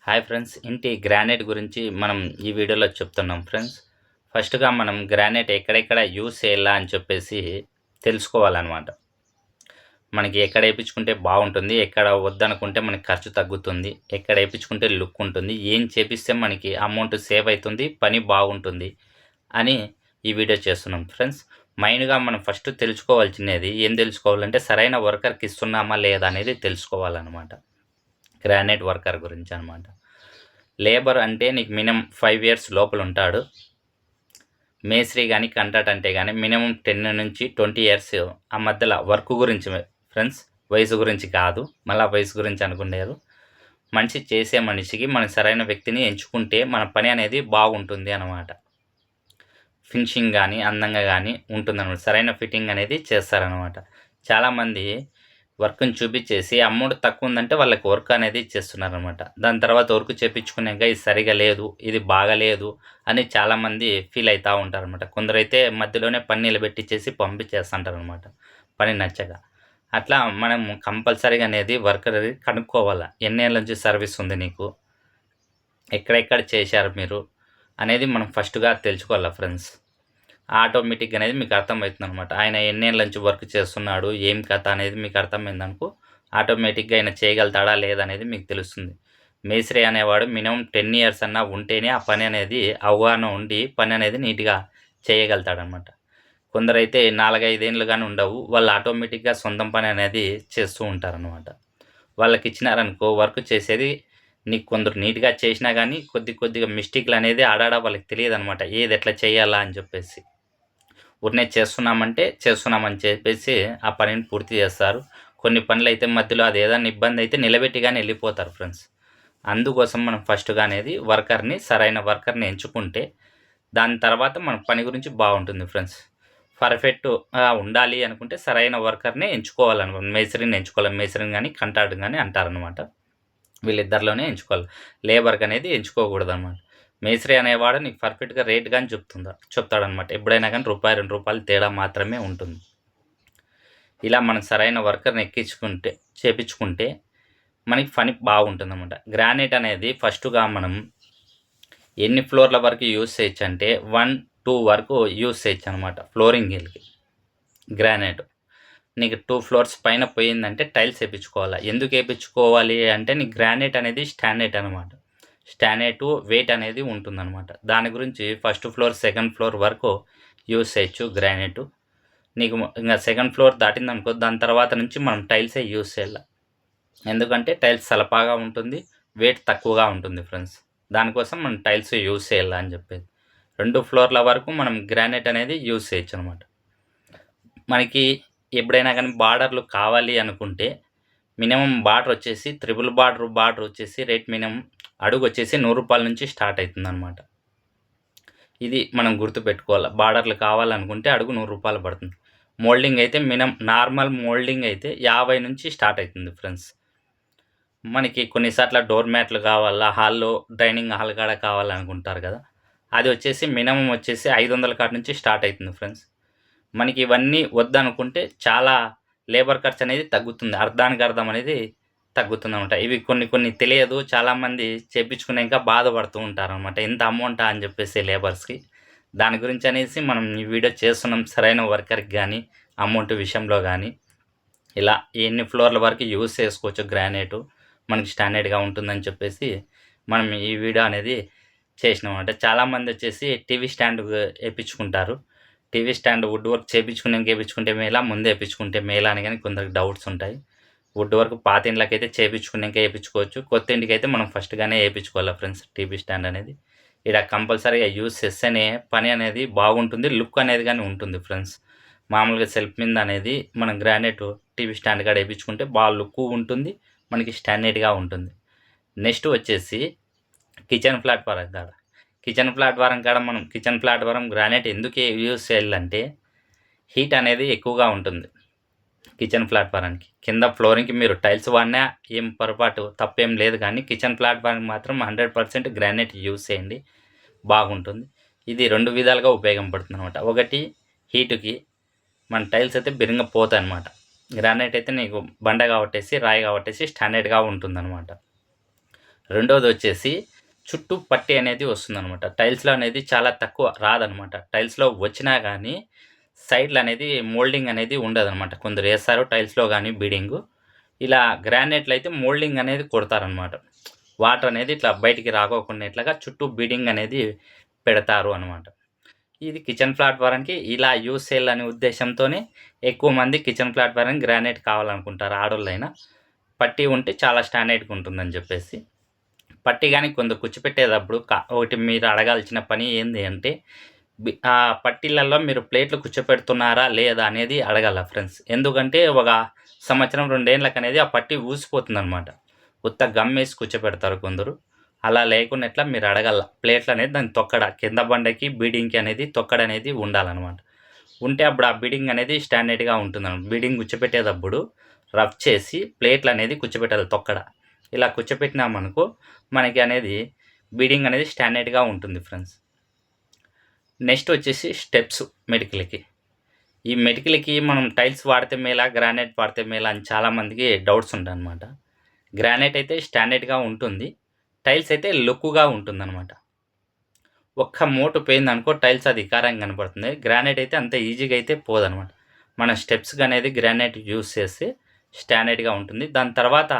Hi friends, ఇంటి granite గురించి మనం ఈ వీడియోలో చెప్తున్నాం ఫ్రెండ్స్. ఫస్ట్‌గా మనం గ్రానైట్ ఎక్కడెక్కడ యూజ్ చేయాలా అని చెప్పేసి తెలుసుకోవాలనమాట. మనకి ఎక్కడ ఏపించుకుంటే బాగుంటుంది, ఎక్కడ వద్దనుకుంటే మనకి ఖర్చు తగ్గుతుంది, ఎక్కడ ఏపించుకుంటే లుక్ ఉంటుంది, ఏం చేపిస్తే మనకి అమౌంట్ సేవ్ అవుతుంది, పని బాగుంటుంది అని ఈ వీడియో చేస్తున్నాం ఫ్రెండ్స్. మెయిన్‌గా మనం ఫస్ట్ తెలుసుకోవాల్సినది ఏం తెలుసుకోవాలంటే సరైన వర్కర్‌కి ఇస్తున్నామా లేదా అనేది తెలుసుకోవాలనమాట. గ్రానైట్ వర్కర్ గురించి అనమాట. లేబర్ అంటే నీకు మినిమమ్ 5 ఇయర్స్ లోపల ఉంటాడు. మేస్త్రి గానీ, కాంట్రాక్ట్ అంటే గానీ మినిమమ్ 10 నుంచి 20 ఇయర్స్ ఆ మధ్యలో వర్క్ గురించి ఫ్రెండ్స్. వయసు గురించి కాదు. మళ్ళా వయసు గురించి అనుకునేరు. మనిషి చేసే మనిషికి మనం సరైన వ్యక్తిని ఎంచుకుంటే మన పని అనేది బాగుంటుంది అనమాట. ఫినిషింగ్ గానీ, అందంగా గానీ ఉంటుందనమాట. సరైన ఫిట్టింగ్ అనేది చేస్తారనమాట. చాలామంది వర్క్‌ని చూపిచ్చేసి అమౌంట్ తక్కువుందంటే వాళ్ళకి వర్క్ అనేది ఇచ్చేస్తున్నారనమాట. దాని తర్వాత వర్క్ చేపించుకున్నాక ఇది సరిగా లేదు, ఇది బాగాలేదు అని చాలామంది ఫీల్ అయితా ఉంటారనమాట. కొందరైతే మధ్యలోనే పని నిలబెట్టిచ్చేసి పంపించేస్తుంటారనమాట పని నచ్చక. అట్లా మనం కంపల్సరీగా అనేది వర్కర్‌ని కనుక్కోవాల. ఎన్నేళ్ల నుంచి సర్వీస్ ఉంది నీకు? ఎక్కడెక్కడ చేశారు మీరు? అనేది మనం ఫస్ట్‌గా తెలుసుకోవాల ఫ్రెండ్స్. ఆటోమేటిక్‌గా అనేది మీకు అర్థమవుతుందనమాట. ఆయన ఎన్నేళ్ల నుంచి వర్క్ చేస్తున్నాడు, ఏం కథ అనేది మీకు అర్థమైందనుకో, ఆటోమేటిక్‌గా ఆయన చేయగలుగుతాడా లేదా అనేది మీకు తెలుస్తుంది. మేస్త్రి అనేవాడు మినిమమ్ 10 ఇయర్స్ అన్నా ఉంటేనే ఆ పని అనేది అవగాహన ఉండి పని అనేది నీట్‌గా చేయగలుగుతాడనమాట. కొందరైతే 4, 5 ఏండ్లు గాని ఉండవు. వాళ్ళు ఆటోమేటిక్‌గా సొంతం పని అనేది చేస్తూ ఉంటారనమాట. వాళ్ళకిచ్చినారనుకో వర్క్ చేసేది నీకు కొందరు నీట్‌గా చేసినా గానీ కొద్దిగా మిస్టేక్‌లనేది ఆడాడ వాళ్ళకి తెలియదనమాట. ఏది ఎట్లా చేయాలా అని చెప్పేసి. ఊరినే చేస్తున్నామంటే చేస్తున్నామని చెప్పేసి ఆ పనిని పూర్తి చేస్తారు. కొన్ని పనులైతే మధ్యలో అది ఏదన్నా ఇబ్బందైతే నిలబెట్టి గాని ఎళ్ళిపోతారు ఫ్రెండ్స్. అందుకోసం మనం ఫస్ట్‌గా అనేది సరైన వర్కర్‌ని ఎంచుకుంటే, దాని తర్వాత మన పని గురించి బావుంటుంది ఫ్రెండ్స్. పర్ఫెక్ట్‌గా ఉండాలి అనుకుంటే సరైన వర్కర్‌నే ఎంచుకోవాలనమాట. మేస్త్రిని ఎంచుకోవాలి. మేస్త్రిని గాని, కాంట్రాక్ట్ గాని అంటారనమాట. వీళ్ళిద్దరిలోనే ఎంచుకోవాలి. లేబర్‌కనేది ఎంచుకోకూడదనమాట. మేస్త్రి అనేవాడు నీకు పర్ఫెక్ట్‌గా రేట్ గాని చెప్తాడనమాట. ఎప్పుడైనా గాని రూపాయి, రూ. 2 తేడా మాత్రమే ఉంటుంది. ఇలా మనం సరైన వర్కర్‌ని చేపించుకుంటే మనకి పని బాగుంటుందనమాట. గ్రానైట్ అనేది ఫస్ట్‌గా మనం ఎన్ని ఫ్లోర్‌ల వరకు యూజ్ చేయొచ్చంటే 1, 2 వరకు యూజ్ చేయొచ్చనమాట ఫ్లోరింగిల్‌కి గ్రానైట్. నీకు 2 ఫ్లోర్స్ పైన పోయిందంటే టైల్స్ ఏపించుకోవాలా. ఎందుకు ఏపించుకోవాలి అంటే నీకు గ్రానైట్ అనేది స్టాండర్డ్ అనమాట. స్టాండర్డ్ వెయిట్ అనేది ఉంటుందనమాట. దాని గురించి ఫస్ట్ ఫ్లోర్, సెకండ్ ఫ్లోర్ వరకు యూజ్ చేయొచ్చు గ్రానైటు. నీకు ఇంగ సెకండ్ ఫ్లోర్ దాటిందనుకో దాని తర్వాత నుంచి మనం టైల్సే యూజ్ చేయాల. ఎందుకంటే టైల్స్ సలపాగా ఉంటుంది. వెయిట్ తక్కువగా ఉంటుంది ఫ్రెండ్స్. దానికోసం మనం టైల్స్ యూజ్ చేయాల అని చెప్పేది. 2 ఫ్లోర్‌ల వరకు మనం గ్రానైట్ అనేది యూజ్ చేయొచ్చనమాట. మనకి ఎప్పుడైనా గానీ బార్డర్‌లు కావాలి అనుకుంటే, మినిమమ్ బార్డరొచ్చేసి త్రిబుల్ బార్డరొచ్చేసి రేట్ మినిమమ్ అడుగొచ్చేసి రూ. 100 నుంచి స్టార్ట్ అయితుందనమాట. ఇది మనం గుర్తుపెట్టుకోవాల. బార్డర్‌లు కావాలనుకుంటే అడుగు రూ. 100 పడుతుంది. మోల్డింగ్ అయితే నార్మల్ మోల్డింగ్ అయితే 50 నుంచి స్టార్ట్ అయితుంది ఫ్రెండ్స్. మనకి కొన్ని సాట్ల డోర్ మ్యాట్లు కావాలా, హాల్‌లో డైనింగ్ హాల్ కాడ కావాలనుకుంటారు కదా! అది వచ్చేసి మినిమమ్ వచ్చేసి 500 కాడ నుంచి స్టార్ట్ అయితుంది ఫ్రెండ్స్. మనకి ఇవన్నీ వద్దనుకుంటే చాలా లేబర్ ఖర్చనేది తగ్గుతుంది. అర్ధానికి అర్ధం అనేది తగ్గుతుందనమాట. ఇవి కొన్ని తెలియదు. చాలామంది చేపించుకున్నాక బాధపడుతూ ఉంటారనమాట. ఇంత అమౌంటా అని చెప్పేసి లేబర్స్‌కి. దాని గురించనేసి మనం ఈ వీడియో చేస్తున్నాం. సరైన వర్కర్‌కి గానీ, అమౌంట్ విషయంలో గానీ, ఇలా ఎన్ని ఫ్లోర్‌ల వరకు యూజ్ చేసుకోవచ్చు గ్రానైటు. మనకి స్టాండర్డ్‌గా ఉంటుందని చెప్పేసి మనం ఈ వీడియో అనేది చేసినామనమాట. చాలామందొచ్చేసి టీవీ స్టాండ్ ఏపించుకుంటారు. టీవీ స్టాండ్ వుడ్ వర్క్ చేపించుకున్నాక ఏపించుకుంటే మేలా? ముందే ఏపించుకుంటే మేలా? అని గాని కొందరికి డౌట్స్ ఉంటాయి. వుడ్ వర్క్ పాత ఇండ్లకైతే చేపించుకున్నాక ఏపించుకోవచ్చు. కొత్త ఇంటికైతే మనం ఫస్ట్‌గానే ఏపించుకోవాలా ఫ్రెండ్స్ టీవీ స్టాండ్ అనేది. ఈడ కంపల్సరీగా యూజ్ చేస్తేనే పని అనేది బాగుంటుంది. లుక్ అనేది గాని ఉంటుంది ఫ్రెండ్స్. మామూలుగా సెల్ఫ్ మీద అనేది మనం గ్రానైట్ టీవీ స్టాండ్ కాడ ఏపించుకుంటే లుక్కు ఉంటుంది. మనకి స్టాండర్డ్‌గా ఉంటుంది. నెక్స్ట్ వచ్చేసి కిచెన్ ప్లాట్‌ఫారం కాడ. కిచెన్ ప్లాట్‌ఫారం గ్రానైట్ ఎందుకు యూజ్ చేయాలంటే హీట్ అనేది ఎక్కువగా ఉంటుంది. కిచెన్ ప్లాట్‌ఫారానికి. కింద ఫ్లోరింగ్‌కి మీరు టైల్స్ వాడినా ఏం పొరపాటు తప్పేం లేదు కానీ కిచెన్ ప్లాట్‌ఫార్మ్‌కి మాత్రం 100% గ్రానైట్ యూజ్ చేయండి. బాగుంటుంది. ఇది 2 విధాలుగా ఉపయోగపడుతుందనమాట. ఒకటి హీట్‌కి మన టైల్స్ అయితే బిరింగ పోతాయన్నమాట. గ్రానైట్ అయితే నీకు బండ కాబట్టేసి, రాయి కాబట్టేసి స్టాండర్డ్‌గా ఉంటుందనమాట. రెండోది వచ్చేసి చుట్టూ పట్టి అనేది వస్తుందనమాట. టైల్స్‌లో అనేది చాలా తక్కువ రాదనమాట. టైల్స్‌లో వచ్చినా గానీ సైడ్‌లు అనేది మోల్డింగ్ అనేది ఉండదనమాట. కొందరు ఏస్తారు టైల్స్‌లో గానీ బీడింగు. ఇలా గ్రానైట్‌లో అయితే మోల్డింగ్ అనేది కొడతారనమాట. వాటర్ అనేది ఇట్లా బయటికి రాకోకుండా చుట్టూ బీడింగ్ అనేది పెడతారు అనమాట. ఇది కిచెన్ ప్లాట్‌ఫారంకి ఇలా యూజ్ చేయాలనే ఉద్దేశంతోనే ఎక్కువ మంది కిచెన్ ప్లాట్‌ఫారం గ్రానైట్ కావాలనుకుంటారు ఆడోళ్ళైనా. పట్టి ఉంటే చాలా స్టాండర్డ్‌గా ఉంటుందని చెప్పేసి. పట్టి గాని కొందరు కూర్చోపెట్టేటప్పుడు ఒకటి మీరు అడగాల్సిన పని ఏంది అంటే ఆ పట్టీలలో మీరు ప్లేట్లు కూర్చోపెడుతున్నారా లేదా అనేది అడగాల ఫ్రెండ్స్. ఎందుకంటే ఒక సంవత్సరం, 2 ఏండ్లకనేది ఆ పట్టి ఊసిపోతుందనమాట. ఉత్త గమ్మేసి కూర్చోపెడతారు కొందరు. అలా లేకుండా ఎట్లా మీరు అడగాల. ప్లేట్లనేది దాన్ని తొక్కడ కింద బండకి బీడింగ్‌కి అనేది తొక్కడనేది ఉండాలనమాట. ఉంటే అప్పుడు ఆ బీడింగ్ అనేది స్టాండర్డ్‌గా ఉంటుందనమాట. బీడింగ్ కూర్చోపెట్టేటప్పుడు రఫ్ చేసి ప్లేట్లనేది కూర్చోపెట్టాలి తొక్కడ. ఇలా కూర్చోపెట్టినామనుకో మనకి అనేది బీడింగ్ అనేది స్టాండర్డ్‌గా ఉంటుంది ఫ్రెండ్స్. నెక్స్ట్ వచ్చేసి స్టెప్స్ మెటికలకి. ఈ మెటికలకి మనం టైల్స్ వాడితే మేలా, గ్రానైట్ వాడితే మేలా అని చాలామందికి డౌట్స్ ఉంటాయన్నమాట. గ్రానైట్ అయితే స్టాండర్డ్‌గా ఉంటుంది. టైల్స్ అయితే లుక్‌గా ఉంటుందన్నమాట. ఒక్క మోటు పోయిందనుకో టైల్స్ అది వికారంగా కనపడుతుంది. గ్రానైట్ అయితే అంత ఈజీగా అయితే పోదనమాట. మనం స్టెప్స్‌కి అనేది గ్రానైట్ యూజ్ చేస్తే స్టాండర్డ్‌గా ఉంటుంది. దాని తర్వాత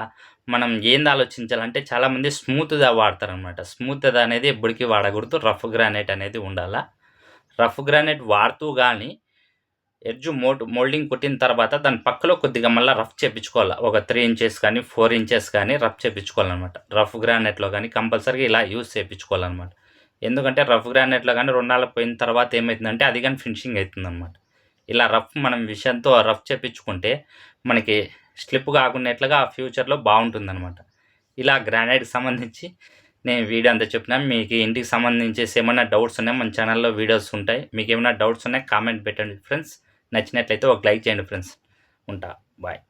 మనం ఏంది ఆలోచించాలంటే చాలామంది స్మూత్‌గా వాడతారనమాట. స్మూత్‌ది అనేది ఎప్పటికి వాడకూడదు. రఫ్ గ్రానైట్ అనేది ఉండాలా. రఫ్ గ్రానైట్ వాడుతూ గానీ ఎడ్జ్ మోల్డింగ్ కొట్టిన తర్వాత దాని పక్కలో కొద్దిగా మళ్ళా రఫ్ చేపించుకోవాల. ఒక 3 ఇంచెస్ కానీ, 4 ఇంచెస్ కానీ రఫ్ చేపించుకోవాలనమాట. రఫ్ గ్రానైట్‌లో గానీ కంపల్సరీగా ఇలా యూజ్ చేపించుకోవాలనమాట. ఎందుకంటే రఫ్ గ్రానైట్‌లో గానీ 2 నాళ్ళు పోయిన తర్వాత ఏమైతుందంటే అది గానీ ఫినిషింగ్ అయితుందనమాట. ఇలా మన విషయంతో రఫ్ చేపించుకుంటే మనకి స్లిప్ కాకున్నట్లుగా ఫ్యూచర్‌లో బావుంటుందనమాట. ఇలా గ్రానైట్‌కి సంబంధించి నేను వీడియో అంతా చెప్పినా. మీకు ఇంటికి సంబంధించేసి ఏమన్నా డౌట్స్ ఉన్నాయా మన ఛానల్‌లో వీడియోస్ ఉంటాయి. మీకేమైనా డౌట్స్ ఉన్నాయా కామెంట్ పెట్టండి ఫ్రెండ్స్. నచ్చినట్లయితే ఒక లైక్ చేయండి ఫ్రెండ్స్. ఉంటా. బాయ్.